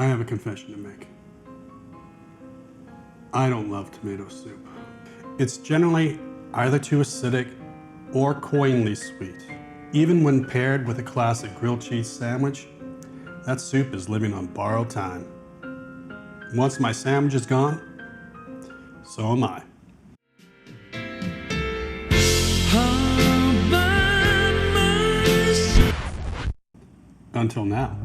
I have a confession to make. I don't love tomato soup. It's generally either too acidic or cloyingly sweet. Even when paired with a classic grilled cheese sandwich, that soup is living on borrowed time. Once my sandwich is gone, so am I. Until now.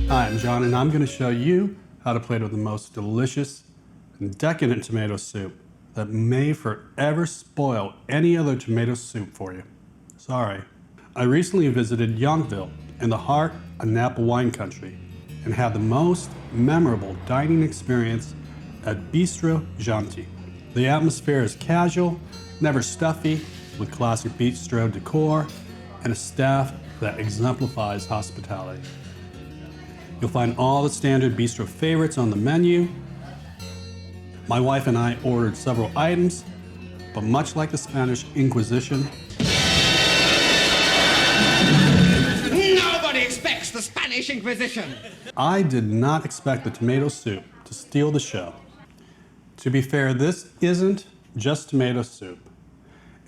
Hi, I'm John, and I'm going to show you how to plate the most delicious and decadent tomato soup that may forever spoil any other tomato soup for you. Sorry. I recently visited Yountville in the heart of Napa wine country and had the most memorable dining experience at Bistro Jeanty. The atmosphere is casual, never stuffy, with classic bistro decor and a staff that exemplifies hospitality. You'll find all the standard bistro favorites on the menu. My wife and I ordered several items, but much like the Spanish Inquisition, nobody expects the Spanish Inquisition. I did not expect the tomato soup to steal the show. To be fair, this isn't just tomato soup.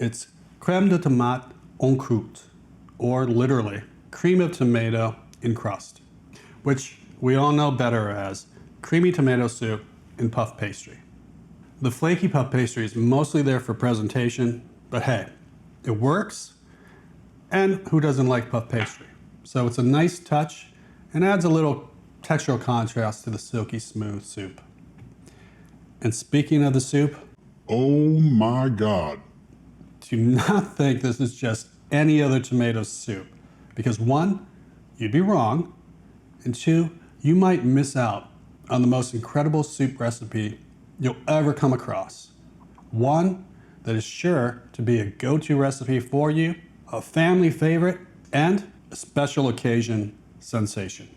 It's Crème de Tomate en Croute, or literally, cream of tomato in crust, which we all know better as creamy tomato soup in puff pastry. The flaky puff pastry is mostly there for presentation, but hey, it works, and who doesn't like puff pastry? So it's a nice touch and adds a little textural contrast to the silky smooth soup. And speaking of the soup, oh my God. Do not think this is just any other tomato soup, because one, you'd be wrong, and two, you might miss out on the most incredible soup recipe you'll ever come across. One that is sure to be a go-to recipe for you, a family favorite, and a special occasion sensation.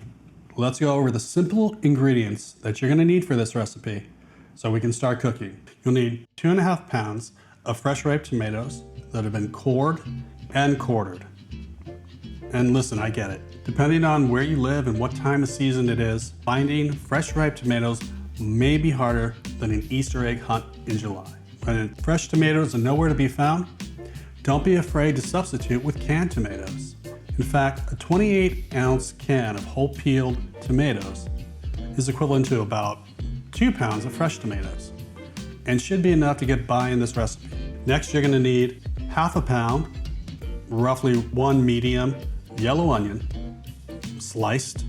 Let's go over the simple ingredients that you're gonna need for this recipe so we can start cooking. You'll need 2.5 pounds of fresh ripe tomatoes that have been cored and quartered. And listen, I get it. Depending on where you live and what time of season it is, finding fresh ripe tomatoes may be harder than an Easter egg hunt in July. When fresh tomatoes are nowhere to be found, don't be afraid to substitute with canned tomatoes. In fact, a 28-ounce can of whole peeled tomatoes is equivalent to about 2 pounds of fresh tomatoes and should be enough to get by in this recipe. Next, you're gonna need 1/2 pound, roughly 1 medium yellow onion, sliced,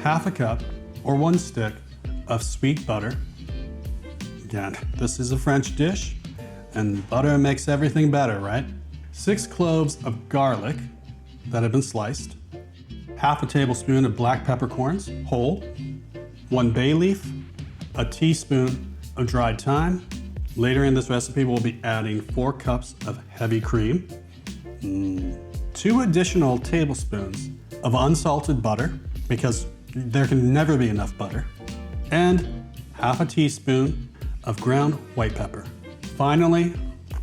1/2 cup or 1 stick of sweet butter. Again, this is a French dish and butter makes everything better, right? 6 cloves of garlic that have been sliced, 1/2 tablespoon of black peppercorns, whole, 1 bay leaf, a teaspoon of dried thyme. Later in this recipe, we'll be adding 4 cups of heavy cream, 2 additional tablespoons of unsalted butter, because there can never be enough butter, and 1/2 teaspoon of ground white pepper. Finally,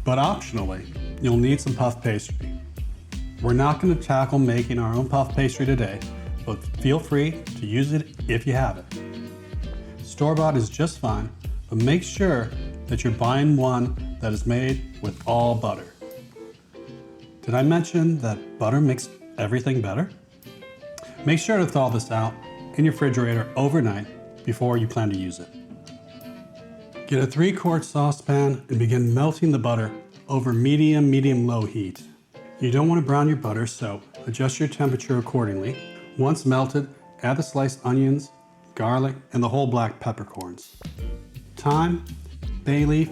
but optionally, you'll need some puff pastry. We're not going to tackle making our own puff pastry today, but feel free to use it if you have it. Store-bought is just fine, but make sure that you're buying one that is made with all butter. Did I mention that butter makes everything better? Make sure to thaw this out in your refrigerator overnight before you plan to use it. Get a 3-quart saucepan and begin melting the butter over medium-low heat. You don't want to brown your butter, so adjust your temperature accordingly. Once melted, add the sliced onions, garlic, and the whole black peppercorns. Thyme, bay leaf,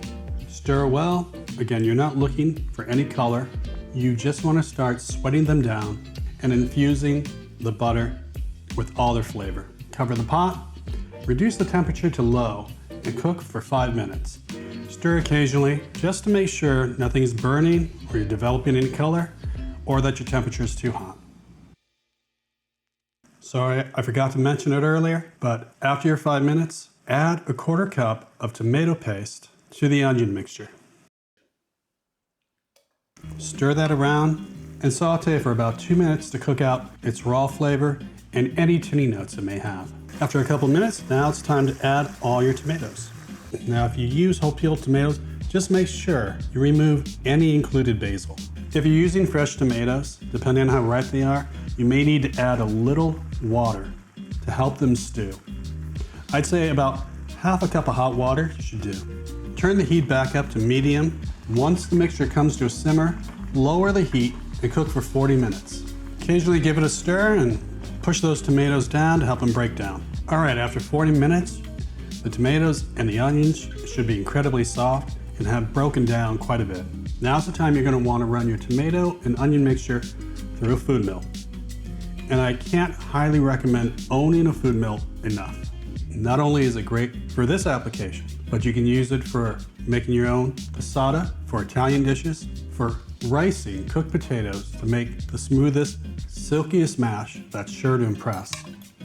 stir well. Again, you're not looking for any color. You just want to start sweating them down and infusing the butter with all their flavor. Cover the pot, reduce the temperature to low, and cook for 5 minutes. Stir occasionally just to make sure nothing is burning or you're developing any color or that your temperature is too hot. Sorry, I forgot to mention it earlier, but after your 5 minutes, add a 1/4 cup of tomato paste to the onion mixture. Stir that around and saute for about 2 minutes to cook out its raw flavor and any tinny notes it may have. After a couple minutes, now it's time to add all your tomatoes. Now if you use whole peeled tomatoes, just make sure you remove any included basil. If you're using fresh tomatoes, depending on how ripe they are, you may need to add a little water to help them stew. I'd say about half a cup of hot water should do. Turn the heat back up to medium. Once the mixture comes to a simmer, lower the heat and cook for 40 minutes. Occasionally give it a stir and push those tomatoes down to help them break down. All right, after 40 minutes, the tomatoes and the onions should be incredibly soft and have broken down quite a bit. Now's the time you're going to want to run your tomato and onion mixture through a food mill. And I can't highly recommend owning a food mill enough. Not only is it great for this application, but you can use it for making your own passata for Italian dishes, for ricing cooked potatoes to make the smoothest, silkiest mash that's sure to impress,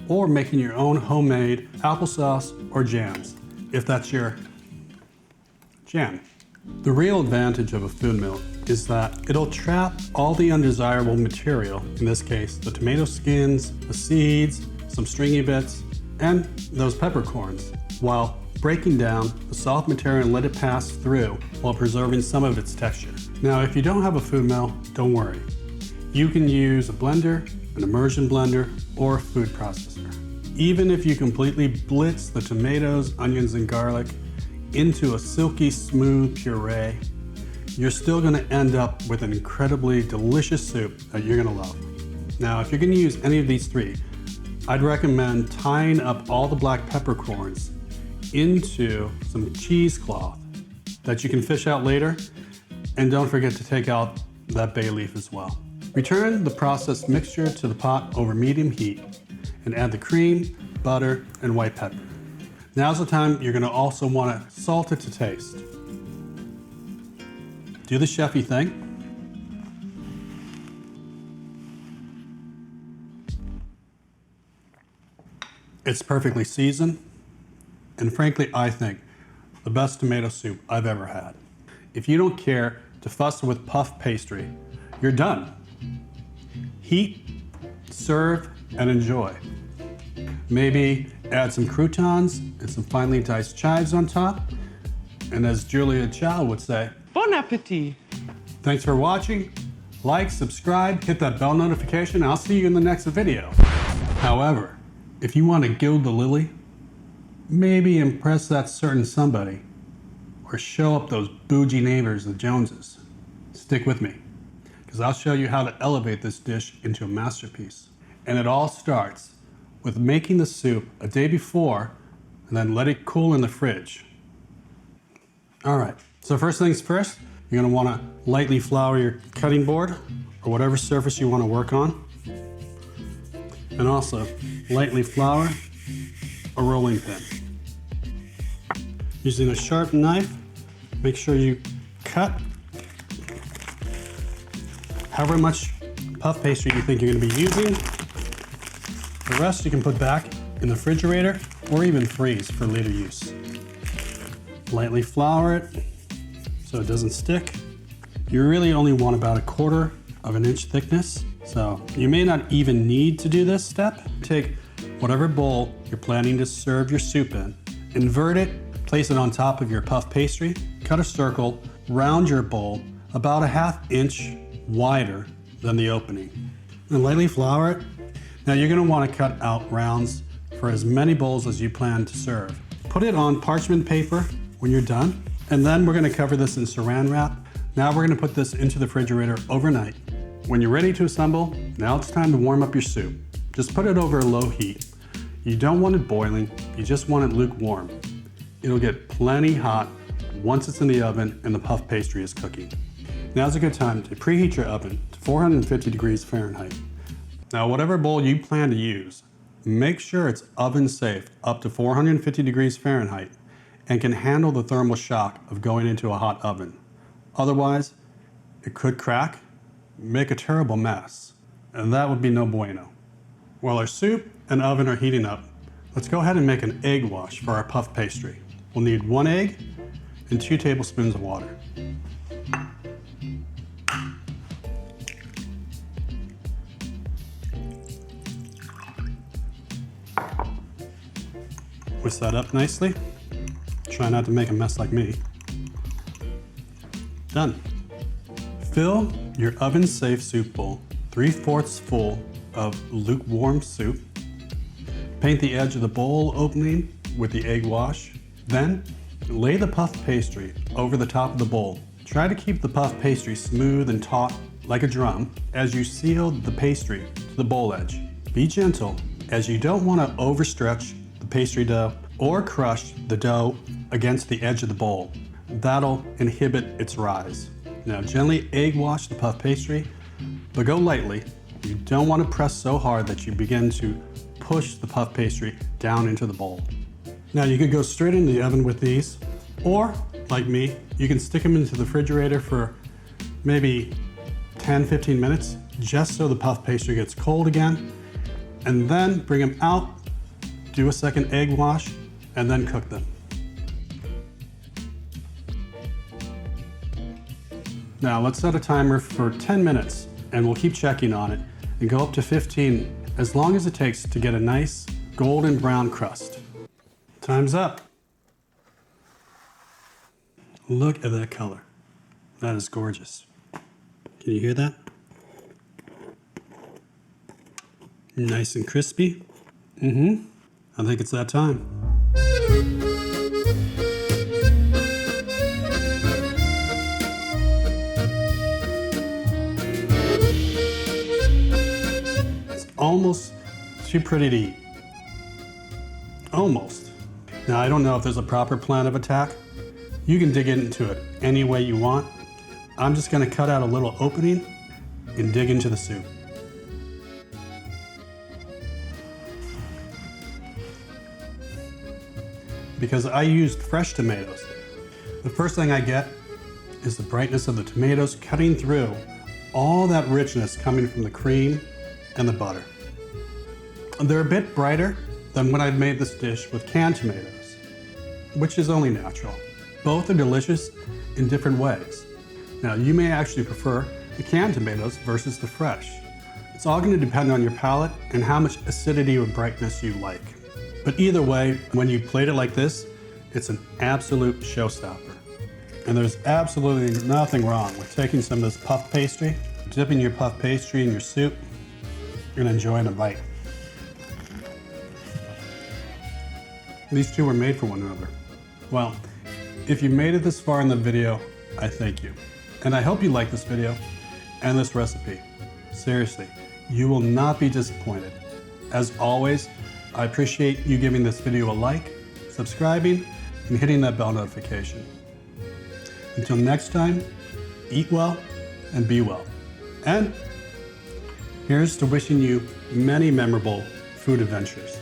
or making your own homemade applesauce or jams, if that's your jam. The real advantage of a food mill is that it'll trap all the undesirable material, in this case, the tomato skins, the seeds, some stringy bits, and those peppercorns, while breaking down the soft material and let it pass through while preserving some of its texture. Now, if you don't have a food mill, don't worry. You can use a blender, an immersion blender, or a food processor. Even if you completely blitz the tomatoes, onions, and garlic into a silky smooth puree, you're still going to end up with an incredibly delicious soup that you're going to love. Now, if you're going to use any of these three, I'd recommend tying up all the black peppercorns into some cheesecloth that you can fish out later, and don't forget to take out that bay leaf as well. Return the processed mixture to the pot over medium heat and add the cream, butter, and white pepper. Now's the time you're going to also want to salt it to taste. Do the chefy thing. It's perfectly seasoned, and frankly, I think the best tomato soup I've ever had. If you don't care to fuss with puff pastry, you're done. Heat, serve, and enjoy. Maybe add some croutons and some finely diced chives on top. And as Julia Child would say, Bon appetit! Thanks for watching. Like, subscribe, hit that bell notification. I'll see you in the next video. However, if you want to gild the lily, maybe impress that certain somebody, or show up those bougie neighbors, the Joneses, stick with me, because I'll show you how to elevate this dish into a masterpiece. And it all starts with making the soup a day before and then let it cool in the fridge. All right, so first things first, you're gonna wanna lightly flour your cutting board or whatever surface you wanna work on. And also lightly flour a rolling pin. Using a sharp knife, make sure you cut however much puff pastry you think you're gonna be using. The rest you can put back in the refrigerator or even freeze for later use. Lightly flour it so it doesn't stick. You really only want about 1/4 of an inch thickness, so you may not even need to do this step. Take whatever bowl you're planning to serve your soup in, invert it, place it on top of your puff pastry, cut a circle, round your bowl about 1/2 inch wider than the opening, and lightly flour it. Now you're going to want to cut out rounds for as many bowls as you plan to serve. Put it on parchment paper when you're done, and then we're going to cover this in saran wrap. Now we're going to put this into the refrigerator overnight. When you're ready to assemble, now it's time to warm up your soup. Just put it over a low heat. You don't want it boiling, you just want it lukewarm. It'll get plenty hot once it's in the oven and the puff pastry is cooking. Now's a good time to preheat your oven to 450 degrees Fahrenheit. Now, whatever bowl you plan to use, make sure it's oven safe up to 450 degrees Fahrenheit and can handle the thermal shock of going into a hot oven. Otherwise, it could crack, make a terrible mess, and that would be no bueno. While our soup and oven are heating up, let's go ahead and make an egg wash for our puff pastry. We'll need 1 egg and 2 tablespoons of water. Whisk that up nicely. Try not to make a mess like me. Done. Fill your oven-safe soup bowl 3/4 full of lukewarm soup. Paint the edge of the bowl opening with the egg wash. Then, lay the puff pastry over the top of the bowl. Try to keep the puff pastry smooth and taut like a drum as you seal the pastry to the bowl edge. Be gentle, as you don't want to overstretch the pastry dough or crush the dough against the edge of the bowl. That'll inhibit its rise. Now gently egg wash the puff pastry, but go lightly. You don't want to press so hard that you begin to push the puff pastry down into the bowl. Now you could go straight into the oven with these, or like me, you can stick them into the refrigerator for maybe 10-15 minutes, just so the puff pastry gets cold again, and then bring them out, do a second egg wash, and then cook them. Now let's set a timer for 10 minutes, and we'll keep checking on it and go up to 15, as long as it takes to get a nice golden brown crust. Time's up. Look at that color. That is gorgeous. Can you hear that? Nice and crispy. I think it's that time. It's almost too pretty to eat. Almost. Now, I don't know if there's a proper plan of attack. You can dig into it any way you want. I'm just gonna cut out a little opening and dig into the soup. Because I used fresh tomatoes, the first thing I get is the brightness of the tomatoes cutting through all that richness coming from the cream and the butter. They're a bit brighter than when I've made this dish with canned tomatoes, which is only natural. Both are delicious in different ways. Now, you may actually prefer the canned tomatoes versus the fresh. It's all going to depend on your palate and how much acidity or brightness you like. But either way, when you plate it like this, it's an absolute showstopper. And there's absolutely nothing wrong with taking some of this puff pastry, dipping your puff pastry in your soup, and enjoying a bite. These two were made for one another. Well, if you made it this far in the video, I thank you. And I hope you like this video and this recipe. Seriously, you will not be disappointed. As always, I appreciate you giving this video a like, subscribing, and hitting that bell notification. Until next time, eat well and be well. And here's to wishing you many memorable food adventures.